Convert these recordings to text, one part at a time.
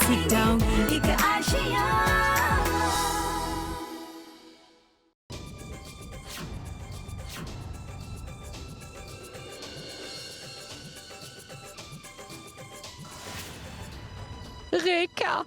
सिखाऊं एक Asia Reka!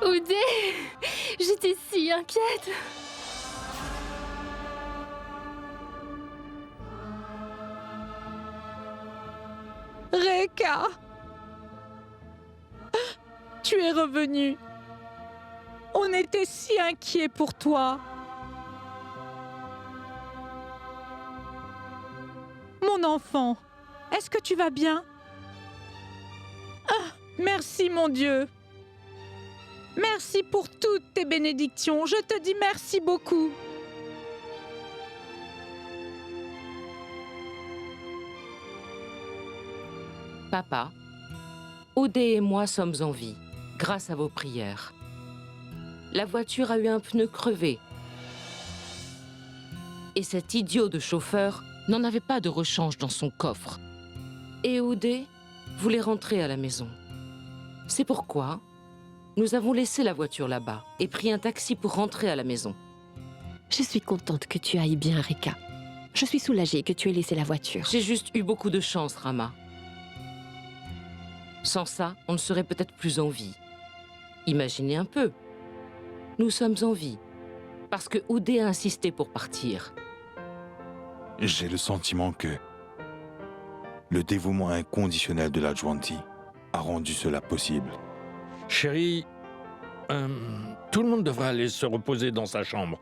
Oudé, j'étais si inquiète. Reka! Tu es revenu. On était si inquiets pour toi. Mon enfant, est-ce que tu vas bien? Ah, merci mon Dieu. Merci pour toutes tes bénédictions. Je te dis merci beaucoup. Papa, Oudé et moi sommes en vie, grâce à vos prières. La voiture a eu un pneu crevé. Et cet idiot de chauffeur n'en avait pas de rechange dans son coffre. Et Oudé voulait rentrer à la maison. C'est pourquoi nous avons laissé la voiture là-bas et pris un taxi pour rentrer à la maison. Je suis contente que tu ailles bien, Reka. Je suis soulagée que tu aies laissé la voiture. J'ai juste eu beaucoup de chance, Rama. Sans ça, on ne serait peut-être plus en vie. Imaginez un peu. Nous sommes en vie, parce que Oudé a insisté pour partir. J'ai le sentiment que le dévouement inconditionnel de l'Adjuanti a rendu cela possible. Chérie, tout le monde devrait aller se reposer dans sa chambre.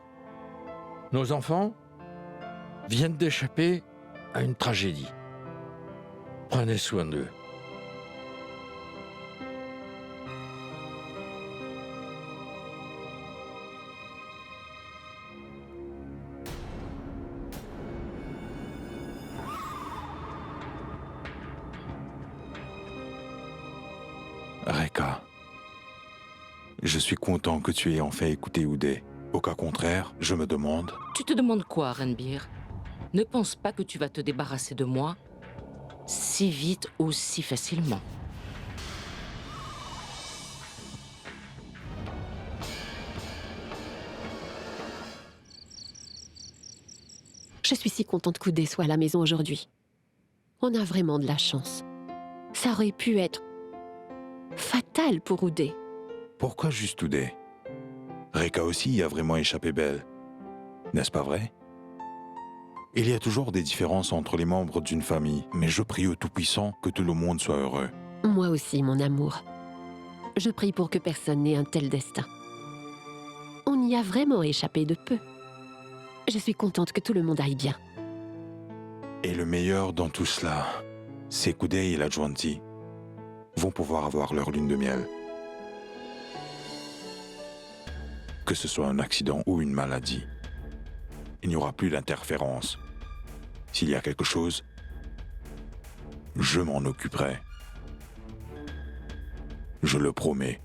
Nos enfants viennent d'échapper à une tragédie. Prenez soin d'eux. Reka, je suis content que tu aies enfin écouté Oudé. Au cas contraire, je me demande... Tu te demandes quoi, Renbir? Ne pense pas que tu vas te débarrasser de moi si vite ou si facilement. Je suis si contente qu'Oudé soit à la maison aujourd'hui. On a vraiment de la chance. Ça aurait pu être fatal pour Oudé. Pourquoi juste Oudé? Reka aussi y a vraiment échappé belle. N'est-ce pas vrai? Il y a toujours des différences entre les membres d'une famille, mais je prie au Tout-Puissant que tout le monde soit heureux. Moi aussi, mon amour. Je prie pour que personne n'ait un tel destin. On y a vraiment échappé de peu. Je suis contente que tout le monde aille bien. Et le meilleur dans tout cela, c'est qu'Oudé et l'Adjuanti vont pouvoir avoir leur lune de miel. Que ce soit un accident ou une maladie, il n'y aura plus d'interférence. S'il y a quelque chose, je m'en occuperai. Je le promets.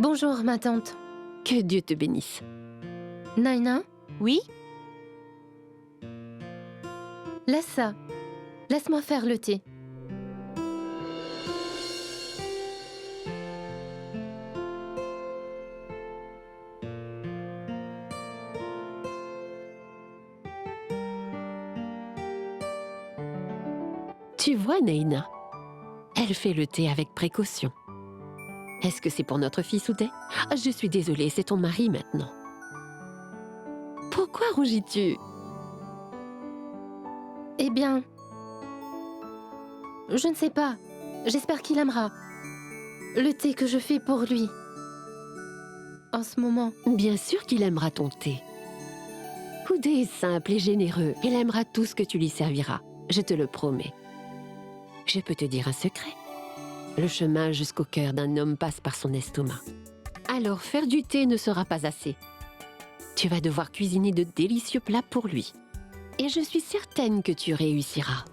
Bonjour, ma tante. Que Dieu te bénisse. Naina, Oui? laisse ça. Laisse-moi faire le thé. Tu vois, Naina, elle fait le thé avec précaution. Est-ce que c'est pour notre fils Oudé? Je suis désolée, c'est ton mari maintenant. Pourquoi rougis-tu? Eh bien, je ne sais pas. J'espère qu'il aimera le thé que je fais pour lui. En ce moment. Bien sûr qu'il aimera ton thé. Oudé est simple et généreux. Il aimera tout ce que tu lui serviras. Je te le promets. Je peux te dire un secret. Le chemin jusqu'au cœur d'un homme passe par son estomac. Alors faire du thé ne sera pas assez. Tu vas devoir cuisiner de délicieux plats pour lui. Et je suis certaine que tu réussiras.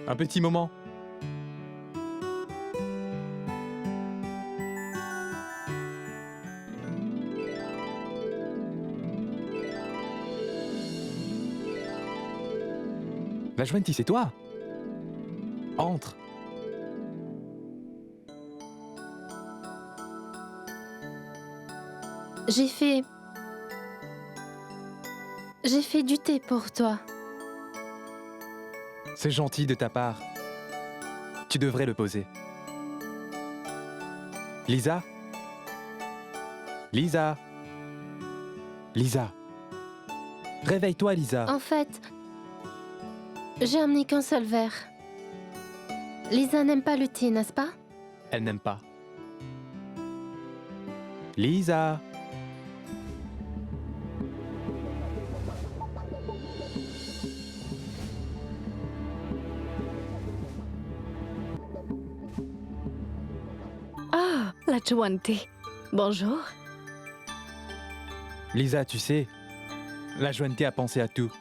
Un petit moment. La Joanty, c'est toi? Entre. J'ai fait du thé pour toi. C'est gentil de ta part. Tu devrais le poser. Lisa? Lisa? Lisa? Réveille-toi, Lisa. En fait, j'ai amené qu'un seul verre. Lisa n'aime pas le thé, n'est-ce pas? Elle n'aime pas. Lisa? Ah, la Joanty. Bonjour. Lisa, tu sais, la Joanty a pensé à tout.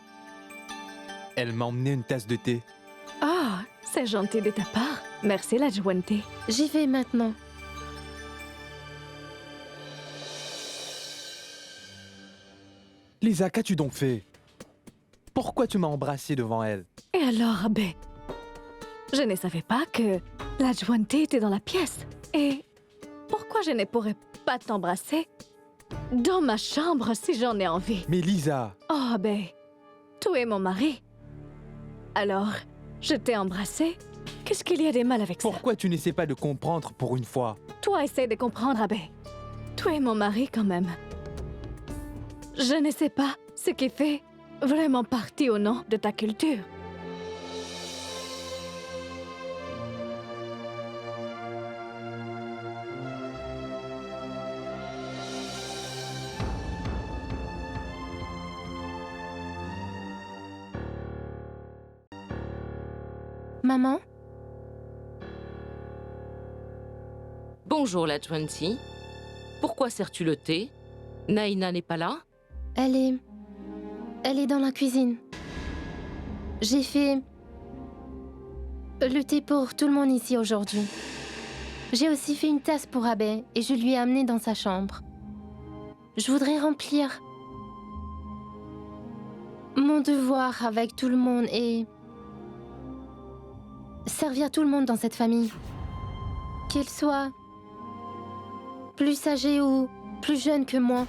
Elle m'a emmené une tasse de thé. Ah, c'est gentil de ta part. Merci, la Joanty. J'y vais maintenant. Lisa, qu'as-tu donc fait? Pourquoi tu m'as embrassé devant elle? Et alors, Abbé? Je ne savais pas que la Joanty était dans la pièce. Et pourquoi je ne pourrais pas t'embrasser dans ma chambre si j'en ai envie? Mais Lisa! Oh, Abbé, tu es mon mari. Alors, je t'ai embrassé. Qu'est-ce qu'il y a de mal avec ça? Pourquoi tu n'essaies pas de comprendre pour une fois? Toi, essaie de comprendre, Abbé. Tu es mon mari quand même. Je ne sais pas ce qui fait vraiment partie au nom de ta culture. Maman? Bonjour, la Joanty. Pourquoi sers-tu le thé? Naina n'est pas là? Elle est dans la cuisine. J'ai fait le thé pour tout le monde ici aujourd'hui. J'ai aussi fait une tasse pour Abbé et je lui ai amené dans sa chambre. Je voudrais remplir mon devoir avec tout le monde et servir tout le monde dans cette famille. Qu'il soit plus âgé ou plus jeune que moi.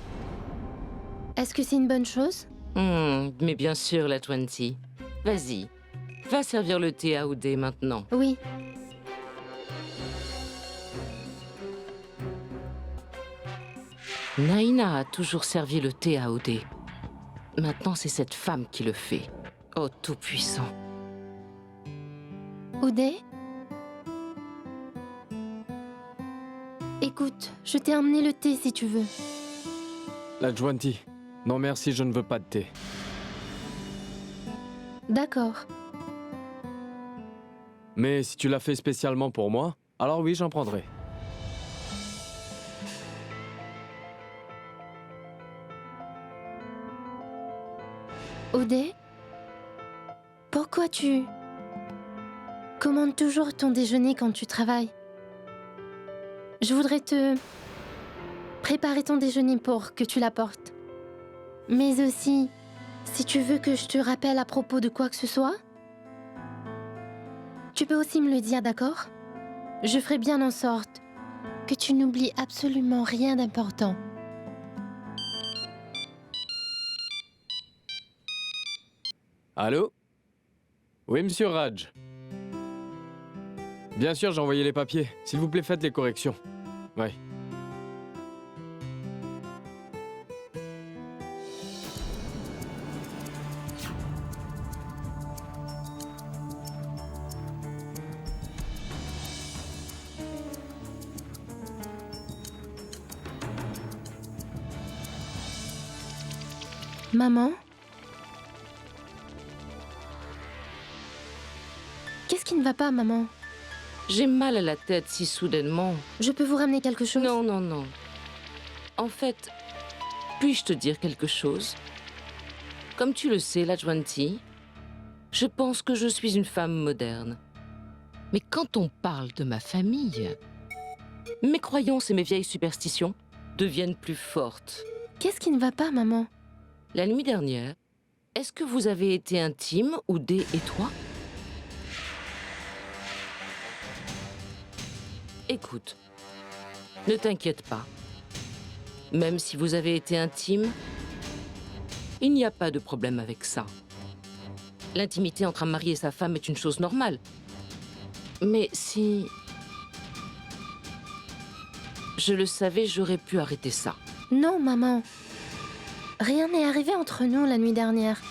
Est-ce que c'est une bonne chose? Mais bien sûr, la Joanty. Vas-y, va servir le thé à Oudé maintenant. Oui. Naina a toujours servi le thé à Oudé. Maintenant, c'est cette femme qui le fait. Oh, tout-puissant. Oudé? Écoute, je t'ai amené le thé si tu veux. La Joanty. Non merci, je ne veux pas de thé. D'accord. Mais si tu l'as fait spécialement pour moi, alors oui, j'en prendrai. Oudé, pourquoi tu commandes toujours ton déjeuner quand tu travailles? Je voudrais te préparer ton déjeuner pour que tu l'apportes. Mais aussi, si tu veux que je te rappelle à propos de quoi que ce soit, tu peux aussi me le dire, d'accord? Je ferai bien en sorte que tu n'oublies absolument rien d'important. Allô? Oui, monsieur Raj. Bien sûr, j'ai envoyé les papiers. S'il vous plaît, faites les corrections. Ouais. Maman? Qu'est-ce qui ne va pas, maman? J'ai mal à la tête si soudainement. Je peux vous ramener quelque chose? Non, non, non. En fait, puis-je te dire quelque chose? Comme tu le sais, Lajwanti, je pense que je suis une femme moderne. Mais quand on parle de ma famille, mes croyances et mes vieilles superstitions deviennent plus fortes. Qu'est-ce qui ne va pas, maman? La nuit dernière, est-ce que vous avez été intime, Oudé et toi? Écoute, ne t'inquiète pas. Même si vous avez été intime, il n'y a pas de problème avec ça. L'intimité entre un mari et sa femme est une chose normale. Mais si je le savais, j'aurais pu arrêter ça. Non, maman. Rien n'est arrivé entre nous la nuit dernière.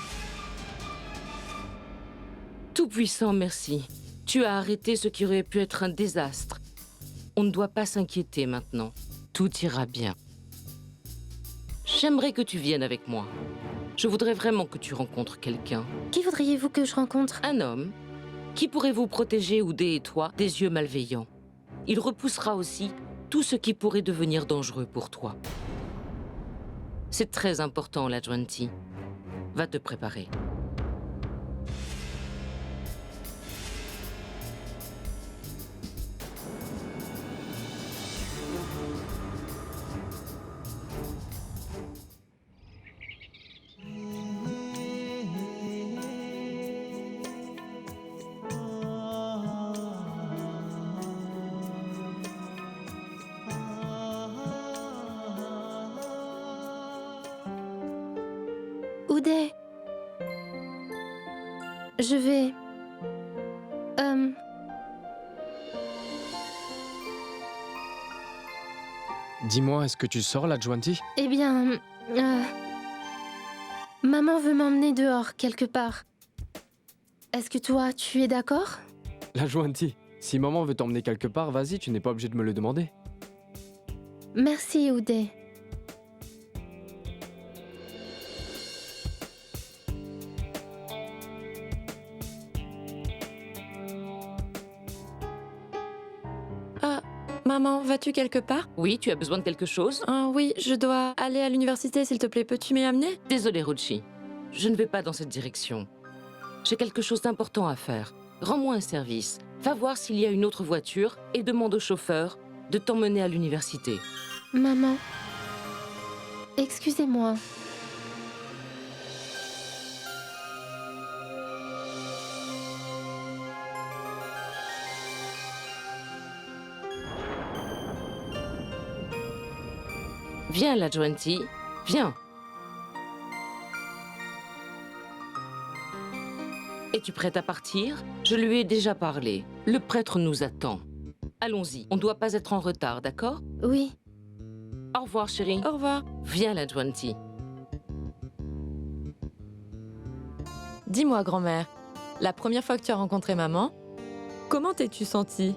Tout-puissant, merci. Tu as arrêté ce qui aurait pu être un désastre. On ne doit pas s'inquiéter maintenant. Tout ira bien. J'aimerais que tu viennes avec moi. Je voudrais vraiment que tu rencontres quelqu'un. Qui voudriez-vous que je rencontre? Un homme qui pourrait vous protéger, Oudé et toi, des yeux malveillants. Il repoussera aussi tout ce qui pourrait devenir dangereux pour toi. C'est très important, Lajwanti. Va te préparer. Oudé. Je vais... Dis-moi, est-ce que tu sors, Lajwanti? Eh bien... Maman veut m'emmener dehors, quelque part. Est-ce que toi, tu es d'accord? Lajwanti, si maman veut t'emmener quelque part, vas-y, tu n'es pas obligé de me le demander. Merci, Oudé. Maman, vas-tu quelque part? Oui, tu as besoin de quelque chose? Oui, je dois aller à l'université, s'il te plaît. Peux-tu m'y amener? Désolée, Ruchi. Je ne vais pas dans cette direction. J'ai quelque chose d'important à faire. Rends-moi un service. Va voir s'il y a une autre voiture et demande au chauffeur de t'emmener à l'université. Maman. Excusez-moi. Viens, Lajwanti. Viens. Es-tu prête à partir? Je lui ai déjà parlé. Le prêtre nous attend. Allons-y. On ne doit pas être en retard, d'accord? Oui. Au revoir, chérie. Au revoir. Viens, Lajwanti. Dis-moi, grand-mère, la première fois que tu as rencontré maman, comment t'es-tu sentie?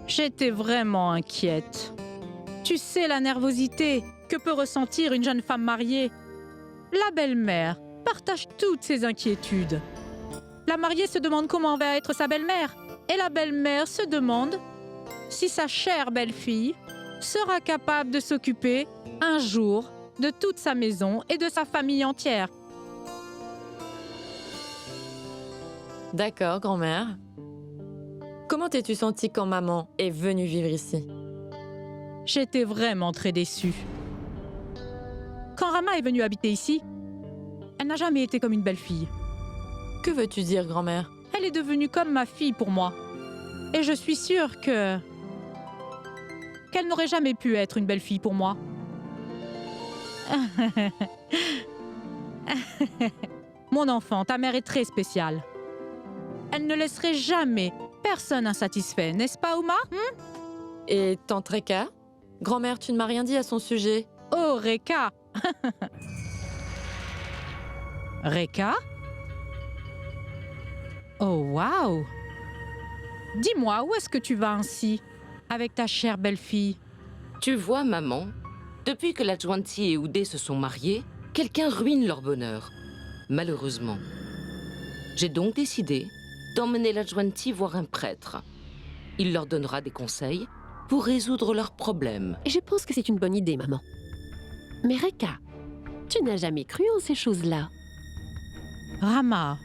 J'étais vraiment inquiète. Tu sais la nervosité que peut ressentir une jeune femme mariée. La belle-mère partage toutes ses inquiétudes. La mariée se demande comment va être sa belle-mère. Et la belle-mère se demande si sa chère belle-fille sera capable de s'occuper un jour de toute sa maison et de sa famille entière. D'accord, grand-mère. Comment t'es-tu sentie quand maman est venue vivre ici? J'étais vraiment très déçue. Quand Rama est venue habiter ici, elle n'a jamais été comme une belle-fille. Que veux-tu dire, grand-mère? Elle est devenue comme ma fille pour moi. Et je suis sûre qu'elle n'aurait jamais pu être une belle-fille pour moi. Mon enfant, ta mère est très spéciale. Elle ne laisserait jamais personne insatisfait, n'est-ce pas, Uma? Et tante Reka? Grand-mère, tu ne m'as rien dit à son sujet. Oh, Reka! Reka? Oh, waouh! Dis-moi, où est-ce que tu vas ainsi, avec ta chère belle-fille? Tu vois, maman, depuis que la Juanti et Oudé se sont mariés, quelqu'un ruine leur bonheur. Malheureusement. J'ai donc décidé d'emmener la Juanti voir un prêtre. Il leur donnera des conseils pour résoudre leurs problèmes. Et je pense que c'est une bonne idée, maman. Mais Reka, tu n'as jamais cru en ces choses-là. Rama,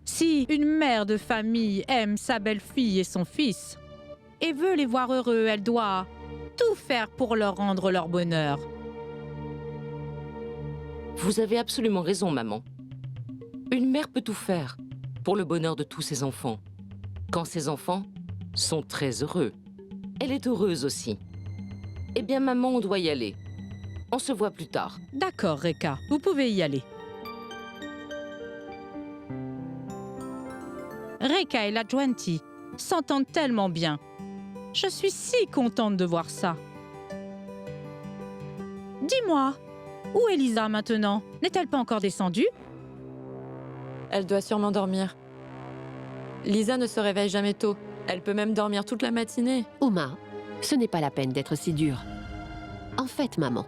si une mère de famille aime sa belle-fille et son fils et veut les voir heureux, elle doit tout faire pour leur rendre leur bonheur. Vous avez absolument raison, maman. Une mère peut tout faire pour le bonheur de tous ses enfants. Quand ses enfants sont très heureux, elle est heureuse aussi. Eh bien, maman, on doit y aller. On se voit plus tard. D'accord, Reka, vous pouvez y aller. Reka et la Juanti s'entendent tellement bien. Je suis si contente de voir ça. Dis-moi, où est Lisa maintenant? N'est-elle pas encore descendue? Elle doit sûrement dormir. Lisa ne se réveille jamais tôt. Elle peut même dormir toute la matinée. Uma, ce n'est pas la peine d'être si dure. En fait, maman,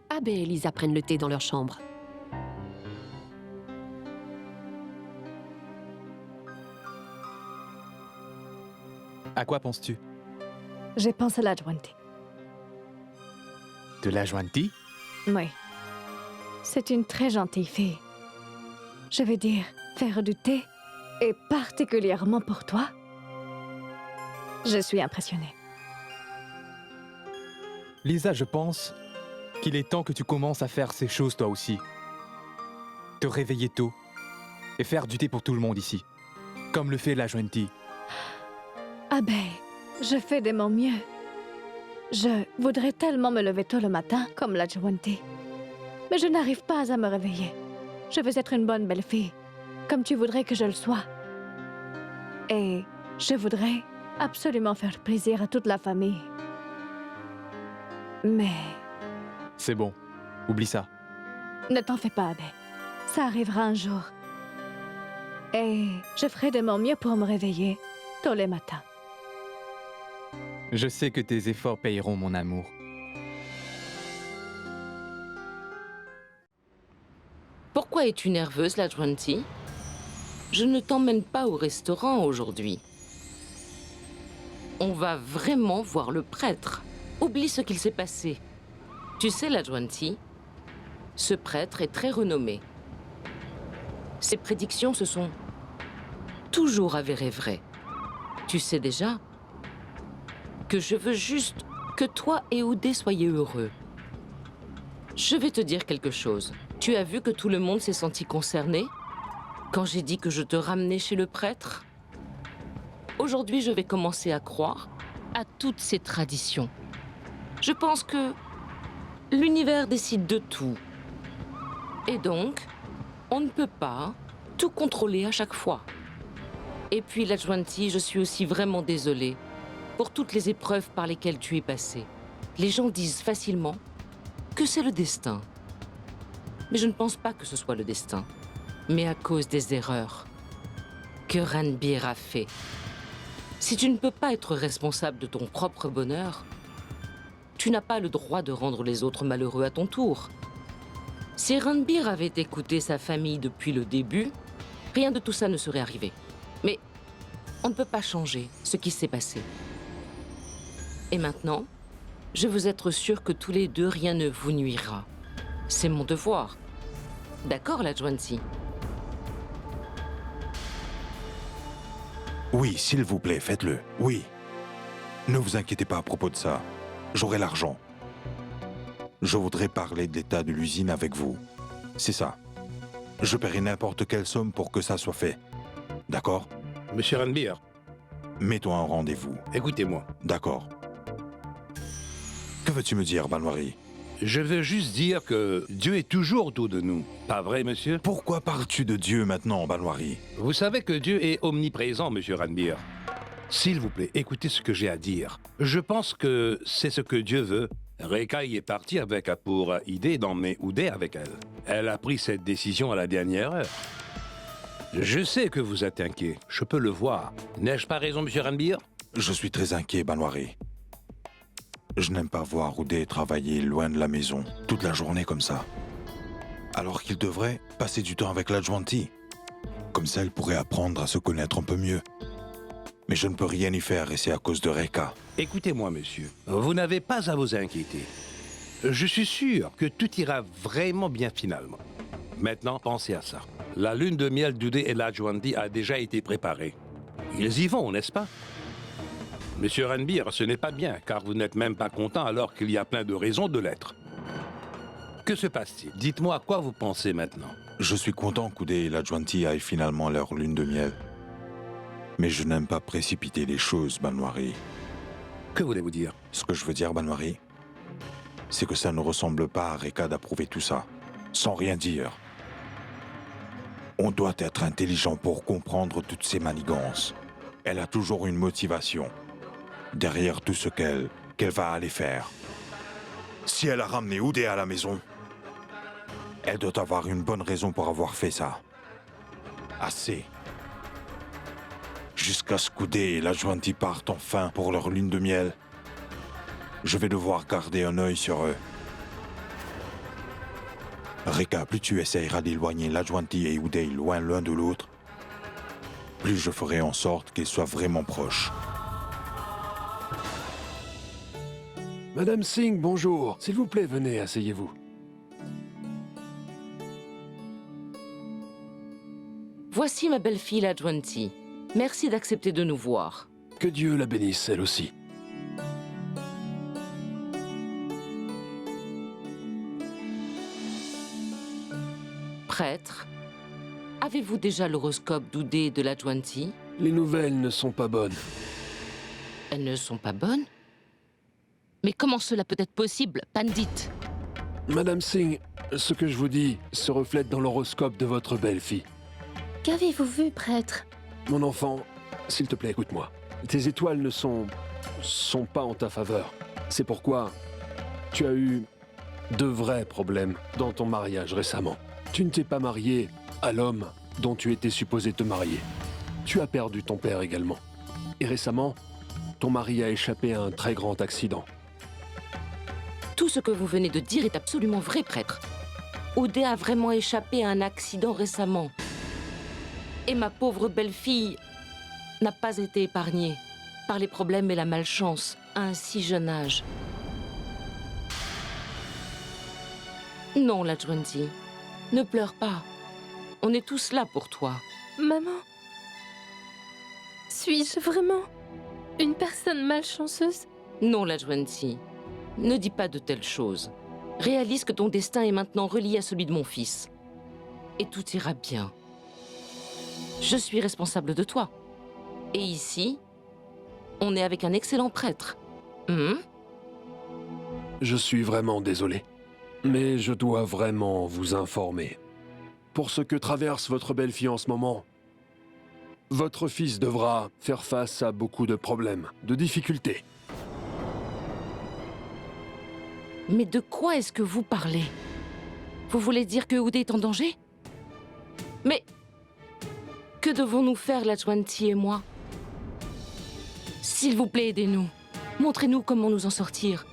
Abbé et Lisa prennent le thé dans leur chambre. À quoi penses-tu? Je pense à la Juanti. De la Juanti? Oui. C'est une très gentille fille. Je veux dire, faire du thé, et particulièrement pour toi, je suis impressionnée. Lisa, je pense qu'il est temps que tu commences à faire ces choses toi aussi. Te réveiller tôt et faire du thé pour tout le monde ici, comme le fait la Juanti. Ah ben, je fais de mon mieux. Je voudrais tellement me lever tôt le matin, comme la Juanti. Mais je n'arrive pas à me réveiller. Je veux être une bonne belle-fille, comme tu voudrais que je le sois. Et je voudrais absolument faire plaisir à toute la famille. Mais C'est bon, oublie ça. ne t'en fais pas, Abbé. Ça arrivera un jour. Et je ferai de mon mieux pour me réveiller tôt les matins. Je sais que tes efforts payeront mon amour. Pourquoi es-tu nerveuse, la Juanti? Je ne t'emmène pas au restaurant aujourd'hui. On va vraiment voir le prêtre. Oublie ce qu'il s'est passé. Tu sais, la Juanti, ce prêtre est très renommé. Ses prédictions se sont toujours avérées vraies. Tu sais déjà que je veux juste que toi et Oudé soyez heureux. Je vais te dire quelque chose. Tu as vu que tout le monde s'est senti concerné quand j'ai dit que je te ramenais chez le prêtre? Aujourd'hui, je vais commencer à croire à toutes ces traditions. Je pense que l'univers décide de tout. Et donc, on ne peut pas tout contrôler à chaque fois. Et puis, la Juanti, je suis aussi vraiment désolée pour toutes les épreuves par lesquelles tu es passée. Les gens disent facilement que c'est le destin. Mais je ne pense pas que ce soit le destin, mais à cause des erreurs que Ranbir a fait. Si tu ne peux pas être responsable de ton propre bonheur, tu n'as pas le droit de rendre les autres malheureux à ton tour. Si Ranbir avait écouté sa famille depuis le début, rien de tout ça ne serait arrivé. Mais on ne peut pas changer ce qui s'est passé. Et maintenant, je veux être sûre que tous les deux, rien ne vous nuira. C'est mon devoir. D'accord, la Juanti? Oui, s'il vous plaît, faites-le. Oui. Ne vous inquiétez pas à propos de ça. J'aurai l'argent. Je voudrais parler de l'état de l'usine avec vous. C'est ça. Je paierai n'importe quelle somme pour que ça soit fait. D'accord? Monsieur Ranbir, Mets-toi un rendez-vous. écoutez-moi. D'accord. Que veux-tu me dire, Banwari? Je veux juste dire que Dieu est toujours autour de nous. Pas vrai, monsieur? Pourquoi parles-tu de Dieu maintenant, Banwari? Vous savez que Dieu est omniprésent, monsieur Ranbir. S'il vous plaît, écoutez ce que j'ai à dire. Je pense que c'est ce que Dieu veut. Reka y est partie avec pour idée d'emmener Oudé avec elle. Elle a pris cette décision à la dernière heure. Je sais que vous êtes inquiet. Je peux le voir. N'ai-je pas raison, monsieur Ranbir? Je suis très inquiet, Banwari. Je n'aime pas voir Oudé travailler loin de la maison, toute la journée comme ça. Alors qu'il devrait passer du temps avec la Juanti. Comme ça, elle pourrait apprendre à se connaître un peu mieux. Mais je ne peux rien y faire et c'est à cause de Reka. Écoutez-moi, monsieur. Vous n'avez pas à vous inquiéter. Je suis sûr que tout ira vraiment bien finalement. Maintenant, pensez à ça. La lune de miel d'Oudé et la Juanti a déjà été préparée. Ils y vont, n'est-ce pas? Monsieur Ranbir, ce n'est pas bien, car vous n'êtes même pas content alors qu'il y a plein de raisons de l'être. Que se passe-t-il? Dites-moi à quoi vous pensez maintenant. Je suis content qu'Oudé et la Juanti aillent finalement leur lune de miel. Mais je n'aime pas précipiter les choses, Banwari. Que voulez-vous dire? Ce que je veux dire, Banwari, c'est que ça ne ressemble pas à Reka d'approuver tout ça, sans rien dire. On doit être intelligent pour comprendre toutes ces manigances. Elle a toujours une motivation, derrière tout ce qu'elle va aller faire. Si elle a ramené Oudé à la maison, elle doit avoir une bonne raison pour avoir fait ça. Assez. Jusqu'à ce qu'Oudé et la Juanti partent enfin pour leur lune de miel, je vais devoir garder un œil sur eux. Reka, plus tu essayeras d'éloigner la Juanti et Oudé loin l'un de l'autre, plus je ferai en sorte qu'ils soient vraiment proches. Madame Singh, bonjour. S'il vous plaît, venez, asseyez-vous. Voici ma belle-fille, la Juanti. Merci d'accepter de nous voir. Que Dieu la bénisse, elle aussi. Prêtre, avez-vous déjà l'horoscope d'Oudé et de la Juanti? Les nouvelles ne sont pas bonnes. Elles ne sont pas bonnes? Mais comment cela peut être possible, Pandit? Madame Singh, ce que je vous dis se reflète dans l'horoscope de votre belle-fille. Qu'avez-vous vu, prêtre? Mon enfant, s'il te plaît, écoute-moi. Tes étoiles ne sont pas en ta faveur. C'est pourquoi tu as eu de vrais problèmes dans ton mariage récemment. Tu ne t'es pas marié à l'homme dont tu étais supposé te marier. Tu as perdu ton père également. Et récemment, ton mari a échappé à un très grand accident. Tout ce que vous venez de dire est absolument vrai, prêtre. Oudé a vraiment échappé à un accident récemment. Et ma pauvre belle-fille n'a pas été épargnée par les problèmes et la malchance à un si jeune âge. Non, la Juanti, ne pleure pas. On est tous là pour toi. Maman, suis-je vraiment une personne malchanceuse? Non, la Juanti, ne dis pas de telles choses. Réalise que ton destin est maintenant relié à celui de mon fils. Et tout ira bien. Je suis responsable de toi. Et ici, on est avec un excellent prêtre. Je suis vraiment désolé. Mais je dois vraiment vous informer. Pour ce que traverse votre belle-fille en ce moment, votre fils devra faire face à beaucoup de problèmes, de difficultés. Mais de quoi est-ce que vous parlez? Vous voulez dire que Oudé est en danger? Mais que devons-nous faire, la Juanti et moi? S'il vous plaît, aidez-nous. Montrez-nous comment nous en sortir.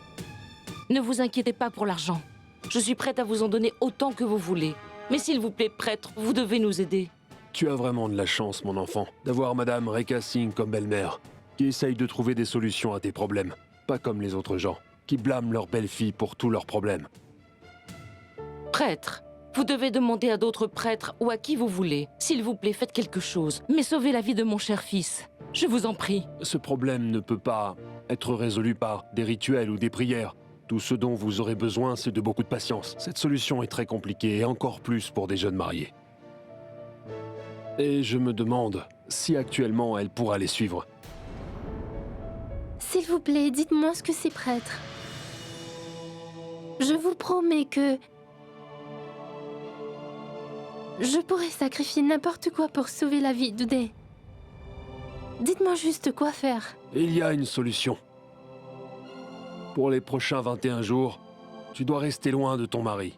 Ne vous inquiétez pas pour l'argent. Je suis prête à vous en donner autant que vous voulez. Mais s'il vous plaît, prêtre, vous devez nous aider. Tu as vraiment de la chance, mon enfant, d'avoir Madame Rekha Singh comme belle-mère, qui essaye de trouver des solutions à tes problèmes, pas comme les autres gens, qui blâment leur belle-fille pour tous leurs problèmes. Prêtre, vous devez demander à d'autres prêtres ou à qui vous voulez. S'il vous plaît, faites quelque chose. Mais sauvez la vie de mon cher fils. Je vous en prie. Ce problème ne peut pas être résolu par des rituels ou des prières. Tout ce dont vous aurez besoin, c'est de beaucoup de patience. Cette solution est très compliquée, et encore plus pour des jeunes mariés. Et je me demande si actuellement elle pourra les suivre. S'il vous plaît, dites-moi ce que c'est, prêtre. Je vous promets que... je pourrais sacrifier n'importe quoi pour sauver la vie d'Uday. Dites-moi juste quoi faire. Il y a une solution. Pour les prochains 21 jours, tu dois rester loin de ton mari.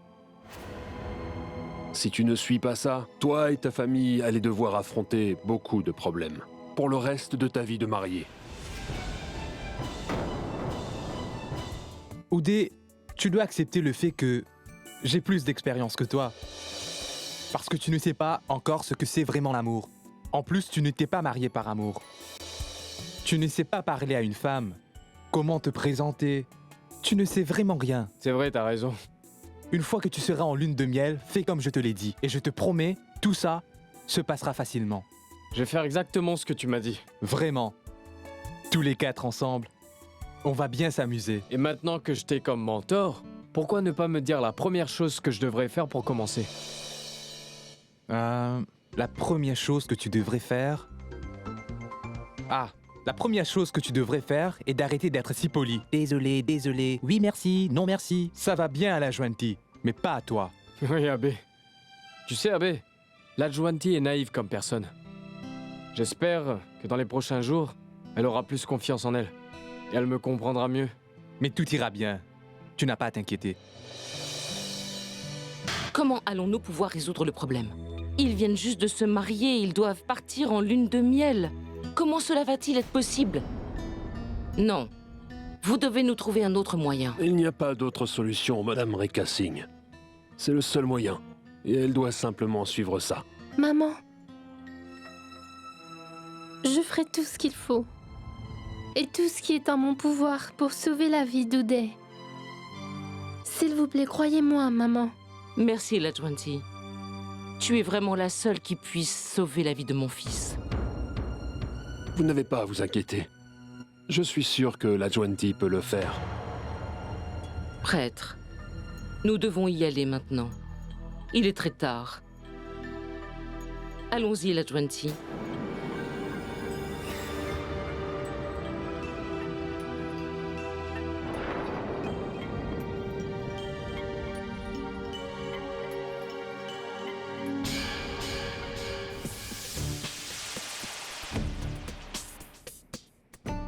Si tu ne suis pas ça, toi et ta famille allez devoir affronter beaucoup de problèmes pour le reste de ta vie de marié. Uday, tu dois accepter le fait que j'ai plus d'expérience que toi. Parce que tu ne sais pas encore ce que c'est vraiment l'amour. En plus, tu ne t'es pas marié par amour. Tu ne sais pas parler à une femme, comment te présenter. Tu ne sais vraiment rien. C'est vrai, t'as raison. Une fois que tu seras en lune de miel, fais comme je te l'ai dit. Et je te promets, tout ça se passera facilement. Je vais faire exactement ce que tu m'as dit. Vraiment. Tous les 4 ensemble, on va bien s'amuser. Et maintenant que je t'ai comme mentor, pourquoi ne pas me dire la première chose que je devrais faire pour commencer? La première chose que tu devrais faire... La première chose que tu devrais faire est d'arrêter d'être si poli. Désolé, désolé, oui merci, non merci. Ça va bien à la Jwanti, mais pas à toi. Oui, Abbé. Tu sais, Abbé, la Jwanti est naïve comme personne. J'espère que dans les prochains jours, elle aura plus confiance en elle. Et elle me comprendra mieux. Mais tout ira bien. Tu n'as pas à t'inquiéter. Comment allons-nous pouvoir résoudre le problème? Ils viennent juste de se marier, ils doivent partir en lune de miel. Comment cela va-t-il être possible? Non. Vous devez nous trouver un autre moyen. Il n'y a pas d'autre solution, Madame Rekha Singh. C'est le seul moyen. Et elle doit simplement suivre ça. Maman, je ferai tout ce qu'il faut. Et tout ce qui est en mon pouvoir pour sauver la vie d'Uday. S'il vous plaît, croyez-moi, maman. Merci, la Jwanti. Tu es vraiment la seule qui puisse sauver la vie de mon fils. Vous n'avez pas à vous inquiéter. Je suis sûr que la Jwanti peut le faire. Prêtre, nous devons y aller maintenant. Il est très tard. Allons-y, la Jwanti.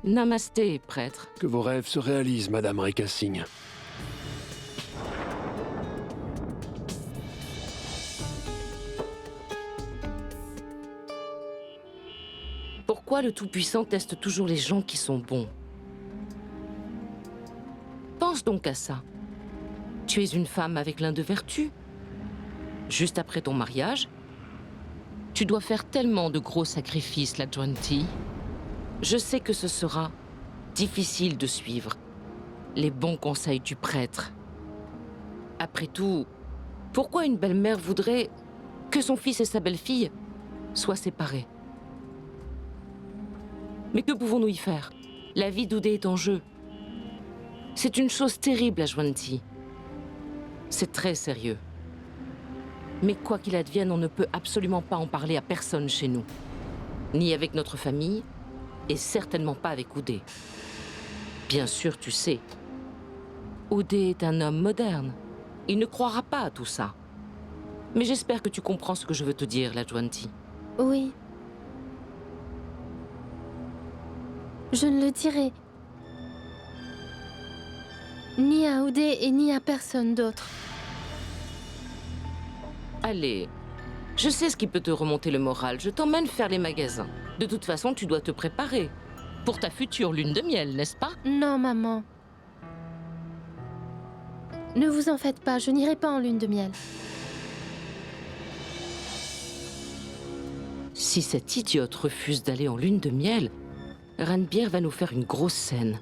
Namasté, prêtre. Que vos rêves se réalisent, Madame Rekha Singh. Pourquoi le Tout-Puissant teste toujours les gens qui sont bons? Pense donc à ça. Tu es une femme avec plein de vertus. Juste après ton mariage, tu dois faire tellement de gros sacrifices, la Jwanti. Je sais que ce sera difficile de suivre les bons conseils du prêtre. Après tout, pourquoi une belle-mère voudrait que son fils et sa belle-fille soient séparés? Mais que pouvons-nous y faire? La vie d'Uday est en jeu. C'est une chose terrible, la Jwanti. C'est très sérieux. Mais quoi qu'il advienne, on ne peut absolument pas en parler à personne chez nous. Ni avec notre famille, et certainement pas avec Uday. Bien sûr, tu sais. Uday est un homme moderne. Il ne croira pas à tout ça. Mais j'espère que tu comprends ce que je veux te dire, la Jwanti. Oui. Je ne le dirai ni à Uday et ni à personne d'autre. Allez, je sais ce qui peut te remonter le moral. Je t'emmène faire les magasins. De toute façon, tu dois te préparer. Pour ta future lune de miel, n'est-ce pas? Non, maman. Ne vous en faites pas, je n'irai pas en lune de miel. Si cette idiote refuse d'aller en lune de miel, Ranbir va nous faire une grosse scène.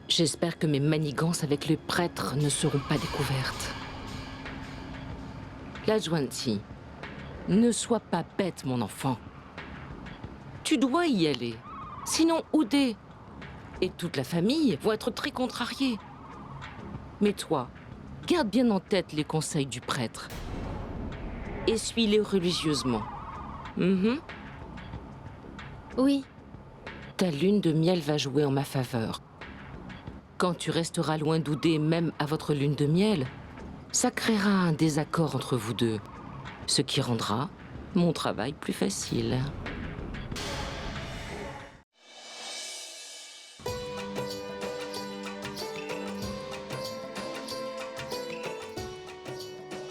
J'espère que mes manigances avec le prêtre ne seront pas découvertes. Lajwanti, ne sois pas bête, mon enfant. Tu dois y aller. Sinon, Oudé et toute la famille vont être très contrariés. Mais toi, garde bien en tête les conseils du prêtre. Et suis-les religieusement. Oui, Ta lune de miel va jouer en ma faveur. Quand tu resteras loin d'Oudé, même à votre lune de miel, ça créera un désaccord entre vous deux, ce qui rendra mon travail plus facile.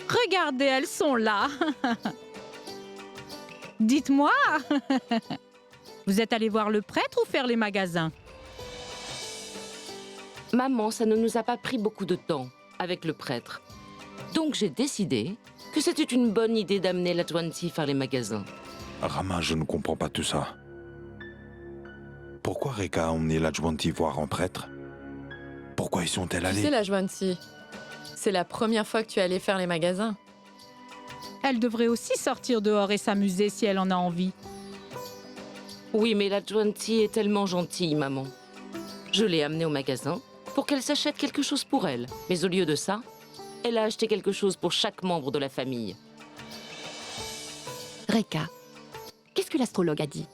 Regardez, elles sont là. Dites-moi, vous êtes allé voir le prêtre ou faire les magasins? Maman, ça ne nous a pas pris beaucoup de temps avec le prêtre. Donc j'ai décidé que c'était une bonne idée d'amener Lajwanti faire les magasins. Rama, je ne comprends pas tout ça. Pourquoi Reka a emmené Lajwanti voir un prêtre? Pourquoi y sont-elles Tu allées? sais, Lajwanti, c'est la première fois que tu es allée faire les magasins. Elle devrait aussi sortir dehors et s'amuser si elle en a envie. Oui, mais Lajwanti est tellement gentille, maman. Je l'ai amenée au magasin pour qu'elle s'achète quelque chose pour elle. Mais au lieu de ça, elle a acheté quelque chose pour chaque membre de la famille. Reka, qu'est-ce que l'astrologue a dit?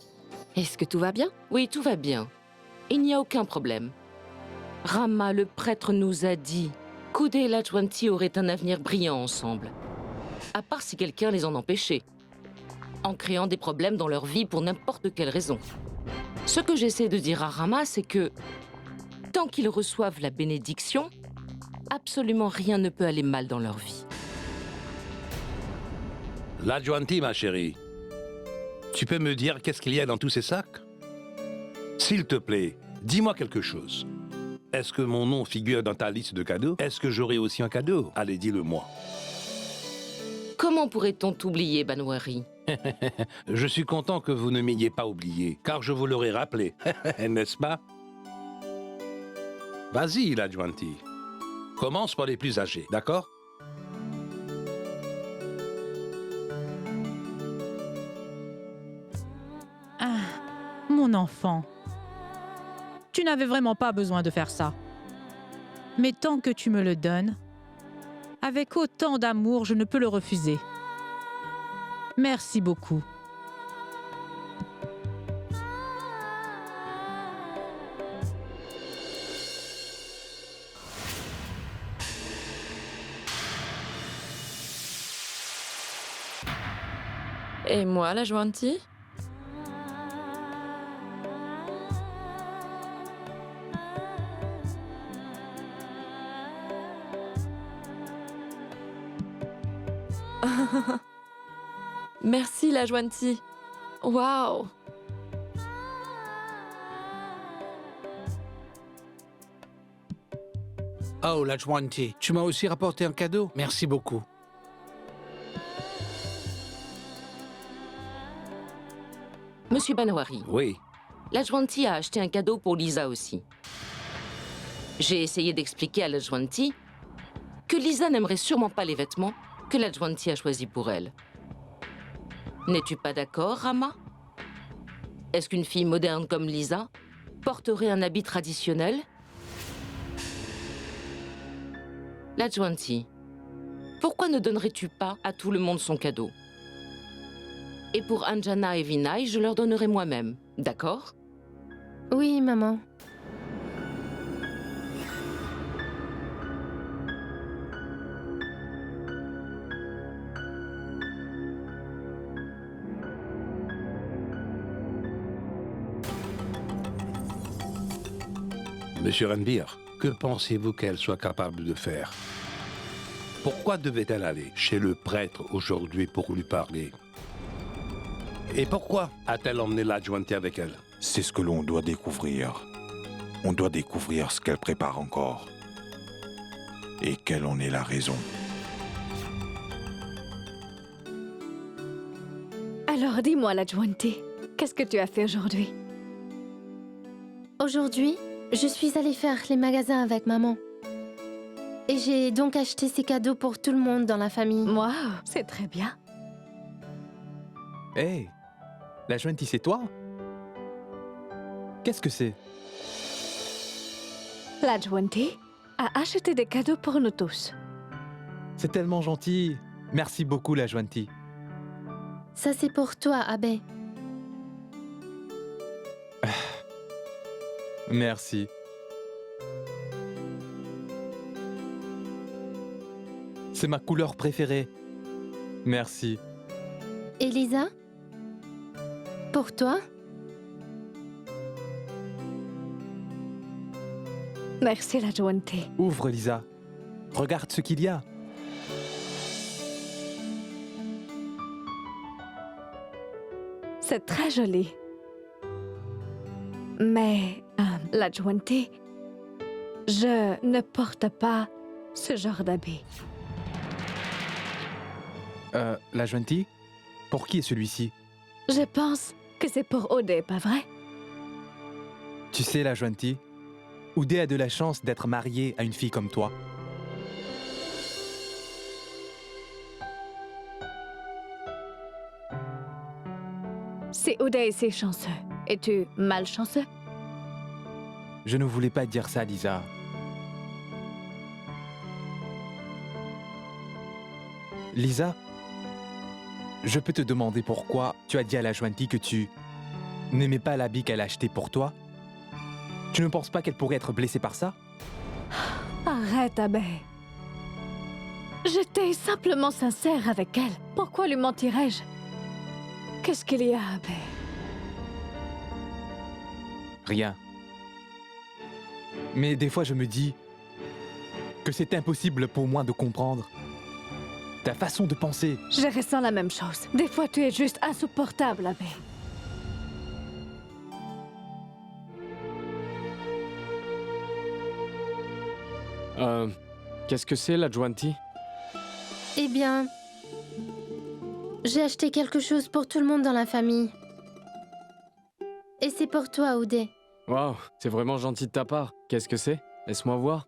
Est-ce que tout va bien? Oui, tout va bien. Il n'y a aucun problème. Rama, le prêtre, nous a dit qu'Oudé et Lajwanti auraient un avenir brillant ensemble. À part si quelqu'un les en empêchait. En créant des problèmes dans leur vie pour n'importe quelle raison. Ce que j'essaie de dire à Rama, c'est que tant qu'ils reçoivent la bénédiction, absolument rien ne peut aller mal dans leur vie. Lajwanti, ma chérie, tu peux me dire qu'est-ce qu'il y a dans tous ces sacs? S'il te plaît, dis-moi quelque chose. Est-ce que mon nom figure dans ta liste de cadeaux? Est-ce que j'aurai aussi un cadeau? Allez, dis-le-moi. Comment pourrait-on t'oublier, Banwari? Je suis content que vous ne m'ayez pas oublié, car je vous l'aurais rappelé, n'est-ce pas? Vas-y, Lajwanti. Commence par les plus âgés, d'accord? Ah, mon enfant. Tu n'avais vraiment pas besoin de faire ça. Mais tant que tu me le donnes, avec autant d'amour, je ne peux le refuser. Merci beaucoup. Et moi, Lajwanti? Merci, Lajwanti. Waouh! Oh, Lajwanti, tu m'as aussi rapporté un cadeau. Merci beaucoup. Monsieur Banwari, Oui. Lajwanti a acheté un cadeau pour Lisa aussi. J'ai essayé d'expliquer à Lajwanti que Lisa n'aimerait sûrement pas les vêtements que Lajwanti a choisis pour elle. N'es-tu pas d'accord, Rama? Est-ce qu'une fille moderne comme Lisa porterait un habit traditionnel? Lajwanti, pourquoi ne donnerais-tu pas à tout le monde son cadeau? Et pour Anjana et Vinay, je leur donnerai moi-même, d'accord? oui, maman. Monsieur Ranbir, que pensez-vous qu'elle soit capable de faire? Pourquoi devait-elle aller chez le prêtre aujourd'hui pour lui parler? Et pourquoi a-t-elle emmené Lajwanti avec elle? C'est ce que l'on doit découvrir. On doit découvrir ce qu'elle prépare encore. et quelle en est la raison. Alors dis-moi, la Juanti, qu'est-ce que tu as fait aujourd'hui? Aujourd'hui, je suis allée faire les magasins avec maman. Et j'ai donc acheté ces cadeaux pour tout le monde dans la famille. Waouh, c'est très bien. Hé, la Juanti, c'est toi? Qu'est-ce que c'est? La Juanti a acheté des cadeaux pour nous tous. C'est tellement gentil. Merci beaucoup, la Juanti. Ça, c'est pour toi, Abe. Merci. C'est ma couleur préférée. Merci. Elisa? Pour toi? Merci, la Juanti. Ouvre, Lisa. Regarde ce qu'il y a. C'est très joli. Mais, la Juanti, je ne porte pas ce genre d'habit. La Juanti? Pour qui est celui-ci? Je pense que c'est pour Odé, pas vrai? Tu sais, la Juanti, Oudé a de la chance d'être marié à une fille comme toi. Si Odé est si chanceux, es-tu malchanceux? Je ne voulais pas dire ça, Lisa. Lisa, je peux te demander pourquoi tu as dit à la Juanti que tu n'aimais pas l'habit qu'elle a acheté pour toi? Tu ne penses pas qu'elle pourrait être blessée par ça? Arrête, Abe. J'étais simplement sincère avec elle. Pourquoi lui mentirais-je? Qu'est-ce qu'il y a, Abe? Rien. Mais des fois, je me dis que c'est impossible pour moi de comprendre ta façon de penser. Je ressens la même chose. Des fois, tu es juste insupportable, Abe. Qu'est-ce que c'est, la Juanti? Eh bien, j'ai acheté quelque chose pour tout le monde dans la famille. Et c'est pour toi, Oudé. Waouh, c'est vraiment gentil de ta part. Qu'est-ce que c'est? Laisse-moi voir.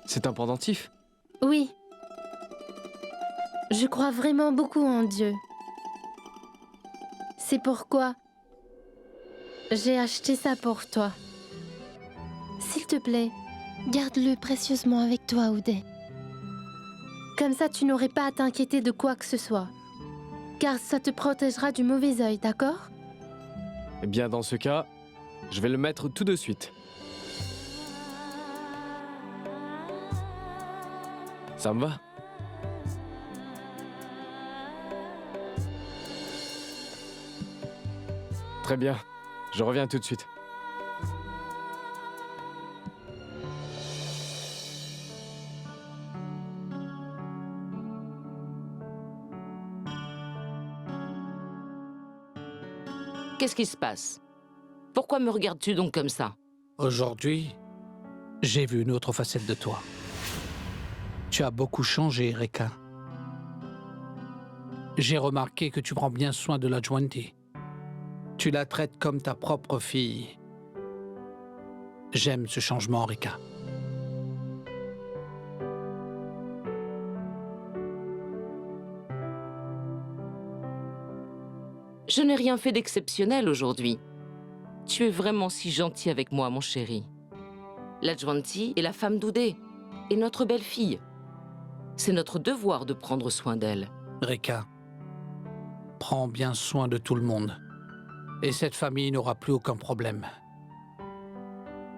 C'est un pendentif? Oui. Je crois vraiment beaucoup en Dieu. C'est pourquoi j'ai acheté ça pour toi. S'il te plaît, garde-le précieusement avec toi, Oudé. Comme ça, tu n'aurais pas à t'inquiéter de quoi que ce soit. Car ça te protégera du mauvais œil, d'accord? Eh bien, dans ce cas, je vais le mettre tout de suite. Ça me va? Très bien. Je reviens tout de suite. Qu'est-ce qui se passe? Pourquoi me regardes-tu donc comme ça? Aujourd'hui, j'ai vu une autre facette de toi. Tu as beaucoup changé, Reka. J'ai remarqué que tu prends bien soin de la Juanti. Tu la traites comme ta propre fille. J'aime ce changement, Reka. Je n'ai rien fait d'exceptionnel aujourd'hui. Tu es vraiment si gentil avec moi, mon chéri. La Juanti est la femme d'Oudé et notre belle-fille. C'est notre devoir de prendre soin d'elle. Reka, prends bien soin de tout le monde. Et cette famille n'aura plus aucun problème.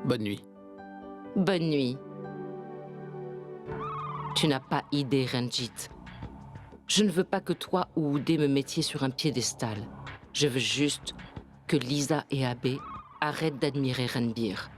Bonne nuit. Bonne nuit. Tu n'as pas idée, Ranjit. Je ne veux pas que toi ou Oudé me mettiez sur un piédestal. Je veux juste que Lisa et Abe arrêtent d'admirer Ranbir.